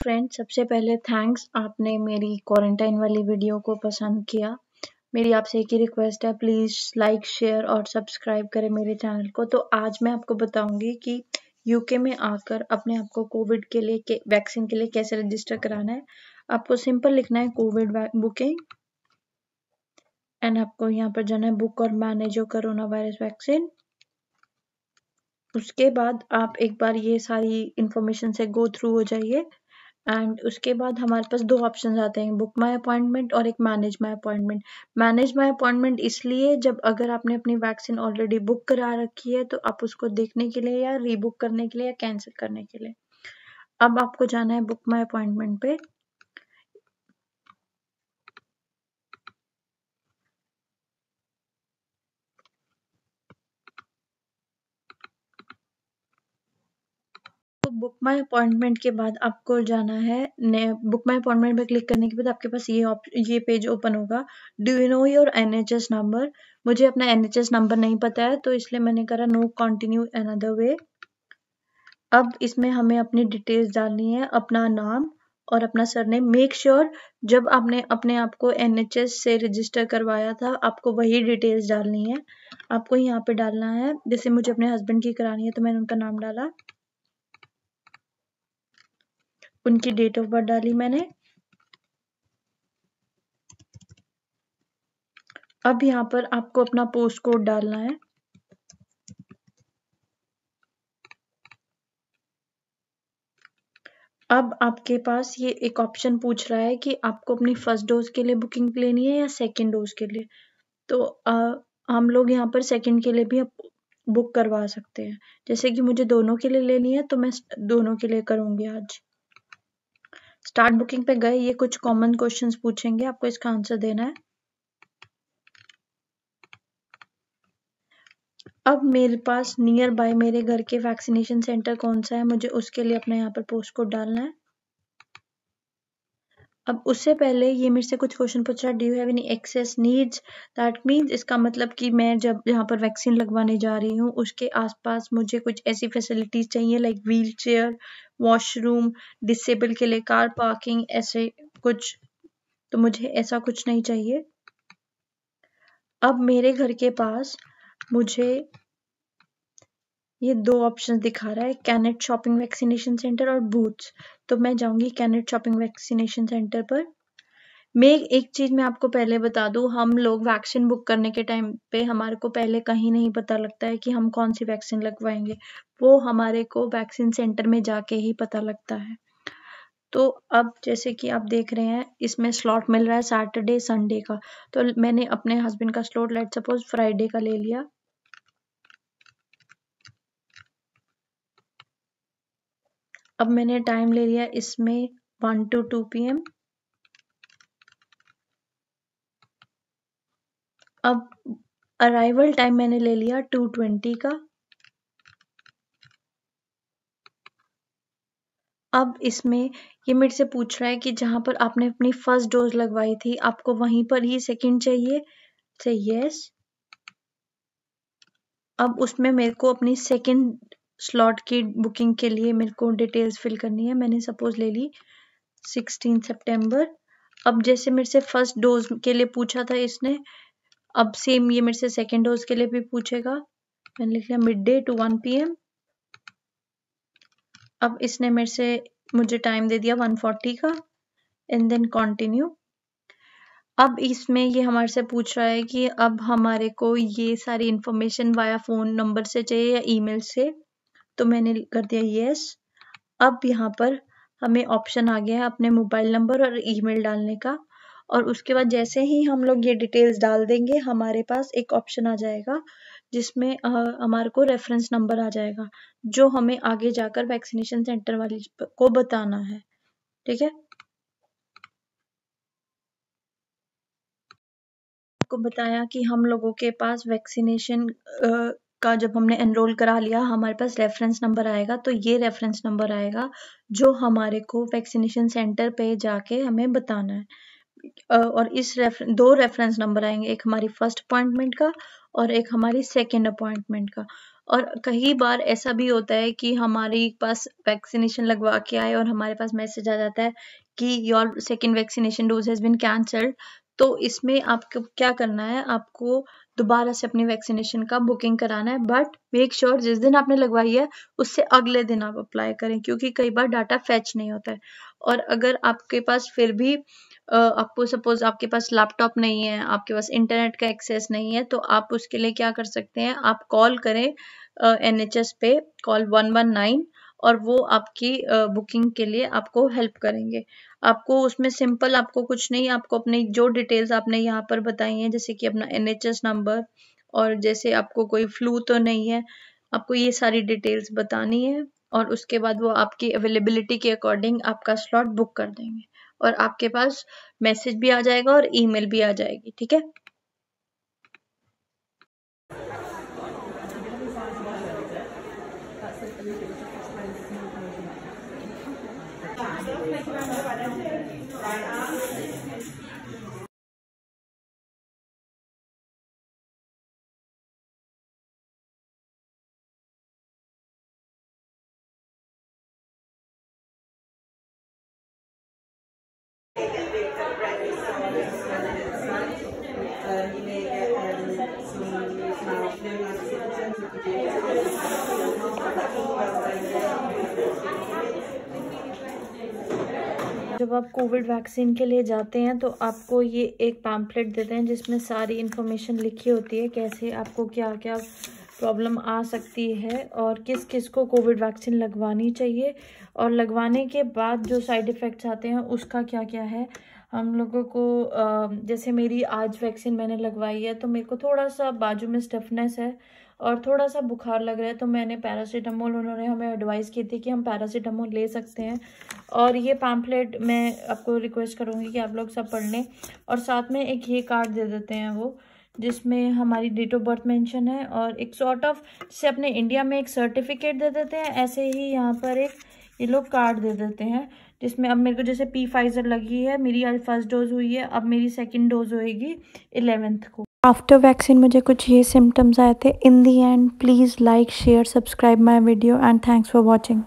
Friend, सबसे पहले thanks आपने मेरी क्वारंटाइन वाली वीडियो को पसंद किया। मेरी आपसे एक ही रिक्वेस्ट है, प्लीज़ लाइक शेयर और सब्सक्राइब करें मेरे चैनल को। तो आज मैं आपको बताऊंगी कि यूके में आकर अपने आप को कोविड के लिए वैक्सीन के लिए कैसे रजिस्टर कराना है। आपको सिंपल लिखना है कोविड बुकिंग एंड आपको यहाँ पर जाना है बुक और manage your corona virus vaccine. उसके बाद आप एक बार ये सारी इंफॉर्मेशन से गो थ्रू हो जाइए एंड उसके बाद हमारे पास दो ऑप्शन आते हैं, बुक माई अपॉइंटमेंट और एक manage my appointment. Manage my appointment इसलिए जब अगर आपने अपनी वैक्सीन ऑलरेडी बुक करा रखी है तो आप उसको देखने के लिए या रीबुक करने के लिए या कैंसिल करने के लिए। अब आपको जाना है बुक माई अपॉइंटमेंट पे। तो बुक माई अपॉइंटमेंट के बाद आपको जाना है बुक माई अपॉइंटमेंट पे क्लिक करने के बाद आपके पास ये पेज ओपन होगा। Do you know your NHS number. मुझे अपना NHS नंबर नहीं पता है तो इसलिए मैंने करा नो कंटिन्यू अनदर वे। अब इसमें हमें अपनी डिटेल्स डालनी है, अपना नाम और अपना सरनेम। मेक श्योर जब आपने अपने आप को NHS से रजिस्टर करवाया था आपको वही डिटेल्स डालनी है। आपको यहाँ पे डालना है, जैसे मुझे अपने हस्बैंड की करानी है तो मैंने उनका नाम डाला, उनकी डेट ऑफ बर्थ डाली मैंने। अब यहाँ पर आपको अपना पोस्ट कोड डालना है। अब आपके पास ये एक ऑप्शन पूछ रहा है कि आपको अपनी फर्स्ट डोज के लिए बुकिंग लेनी है या सेकेंड डोज के लिए। तो हम लोग यहाँ पर सेकेंड के लिए भी बुक करवा सकते हैं। जैसे कि मुझे दोनों के लिए लेनी है तो मैं दोनों के लिए करूँगी आज। स्टार्ट बुकिंग पे गए, ये कुछ कॉमन क्वेश्चंस पूछेंगे, आपको इसका आंसर देना है। अब मेरे पास नियर बाय मेरे घर के वैक्सीनेशन सेंटर कौन सा है, मुझे उसके लिए अपना यहाँ पर पोस्ट कोड डालना है। अब उससे पहले ये मेरे से कुछ क्वेश्चन पूछ रहा है, do you have any access needs. That means इसका मतलब कि मैं जब यहाँ पर वैक्सीन लगवाने जा रही हूँ उसके आसपास मुझे कुछ ऐसी फैसिलिटीज चाहिए like wheel chair, washroom, disable के लिए कार पार्किंग, ऐसे कुछ। तो मुझे ऐसा कुछ नहीं चाहिए। अब मेरे घर के पास मुझे ये दो ऑप्शन दिखा रहा है, कैनेट शॉपिंग वैक्सीनेशन सेंटर और बूथ्स। तो मैं जाऊंगी कैनेट शॉपिंग वैक्सीनेशन सेंटर पर। एक चीज मैं आपको पहले बता दूं, हम लोग वैक्सीन बुक करने के टाइम पे हमारे को पहले कहीं नहीं पता लगता है कि हम कौन सी वैक्सीन लगवाएंगे, वो हमारे को वैक्सीन सेंटर में जाके ही पता लगता है। तो अब जैसे कि आप देख रहे हैं इसमें स्लॉट मिल रहा है सैटरडे संडे का, तो मैंने अपने हस्बैंड का स्लॉट लेट सपोज फ्राइडे का ले लिया। अब मैंने टाइम ले लिया इसमें 1 to 2 PM। अब अराइवल टाइम मैंने ले लिया 2:20 का। अब इसमें ये मेरे से पूछ रहा है कि जहां पर आपने अपनी फर्स्ट डोज लगवाई थी आपको वहीं पर ही सेकंड चाहिए, से यस। अब उसमें मेरे को अपनी सेकंड स्लॉट की बुकिंग के लिए मेरे को डिटेल्स फिल करनी है। मैंने सपोज ले ली 16 सितंबर। अब जैसे मेरे से फर्स्ट डोज के लिए पूछा था इसने, अब सेम ये मेरे से सेकेंड डोज के लिए भी पूछेगा। मैंने लिख लिया midday to 1 PM। अब इसने मेरे से मुझे टाइम दे दिया 1:40 का एंड देन कंटिन्यू। अब इसमें ये हमारे से पूछ रहा है कि अब हमारे को ये सारी इंफॉर्मेशन वाया फोन नंबर से चाहिए या ईमेल से, तो मैंने कर दिया यस। अब यहाँ पर हमें ऑप्शन आ गया है अपने मोबाइल नंबर और ईमेल डालने का, और उसके बाद जैसे ही हम लोग ये डिटेल्स डाल देंगे हमारे पास एक ऑप्शन आ जाएगा जिसमें हमारे को रेफरेंस नंबर आ जाएगा जो हमें आगे जाकर वैक्सीनेशन सेंटर वाले को बताना है। ठीक है, आपको बताया कि हम लोगों के पास वैक्सीनेशन का जब हमने एनरोल करा लिया हमारे पास रेफरेंस नंबर आएगा, तो ये रेफरेंस नंबर आएगा जो हमारे को वैक्सीनेशन सेंटर पे जाके हमें बताना है। और इस दो रेफरेंस नंबर आएंगे, एक हमारी फर्स्ट अपॉइंटमेंट का और एक हमारी सेकेंड अपॉइंटमेंट का। और कई बार ऐसा भी होता है कि हमारे पास वैक्सीनेशन लगवा के आए और हमारे पास मैसेज आ जाता है कि your second vaccination dose has been cancelled. तो इसमें आपको क्या करना है, आपको दोबारा से अपनी वैक्सीनेशन का बुकिंग कराना है, बट मेक श्योर जिस दिन आपने लगवाई है उससे अगले दिन आप अप्लाई करें, क्योंकि कई बार डाटा फैच नहीं होता है। और अगर आपके पास फिर भी आपको सपोज आपके पास लैपटॉप नहीं है, आपके पास इंटरनेट का एक्सेस नहीं है, तो आप उसके लिए क्या कर सकते हैं, आप कॉल करें NHS पे, कॉल 119, और वो आपकी बुकिंग के लिए आपको हेल्प करेंगे। आपको उसमें सिंपल, आपको कुछ नहीं, आपको अपनी जो डिटेल्स आपने यहाँ पर बताई हैं, जैसे कि अपना NHS नंबर, और जैसे आपको कोई फ्लू तो नहीं है, आपको ये सारी डिटेल्स बतानी है, और उसके बाद वो आपकी अवेलेबिलिटी के अकॉर्डिंग आपका स्लॉट बुक कर देंगे, और आपके पास मैसेज भी आ जाएगा और ईमेल भी आ जाएगी। ठीक है। जब आप कोविड वैक्सीन के लिए जाते हैं तो आपको ये एक पैम्पलेट देते हैं जिसमें सारी इन्फॉर्मेशन लिखी होती है, कैसे आपको क्या क्या प्रॉब्लम आ सकती है और किस किस को कोविड वैक्सीन लगवानी चाहिए, और लगवाने के बाद जो साइड इफ़ेक्ट्स आते हैं उसका क्या क्या है। हम लोगों को जैसे मेरी आज वैक्सीन मैंने लगवाई है तो मेरे को थोड़ा सा बाजू में स्टिफनेस है और थोड़ा सा बुखार लग रहा है, तो मैंने पैरासीटामोल, उन्होंने हमें एडवाइस की थी कि हम पैरासीटामोल ले सकते हैं। और ये पैम्पलेट मैं आपको रिक्वेस्ट करूँगी कि आप लोग सब पढ़ लें, और साथ में एक ये कार्ड दे देते हैं वो, जिसमें हमारी डेट ऑफ बर्थ मेंशन है, और एक सॉर्ट ऑफ जैसे अपने इंडिया में एक सर्टिफिकेट दे देते हैं, ऐसे ही यहाँ पर एक ये लोग कार्ड दे देते हैं, जिसमें अब मेरे को जैसे Pfizer लगी है, मेरी आज फर्स्ट डोज हुई है, अब मेरी सेकंड डोज होएगी 11th को। आफ्टर वैक्सीन मुझे कुछ ये सिम्टम्स आए थे। In the end please like, share, subscribe my video and thanks for watching.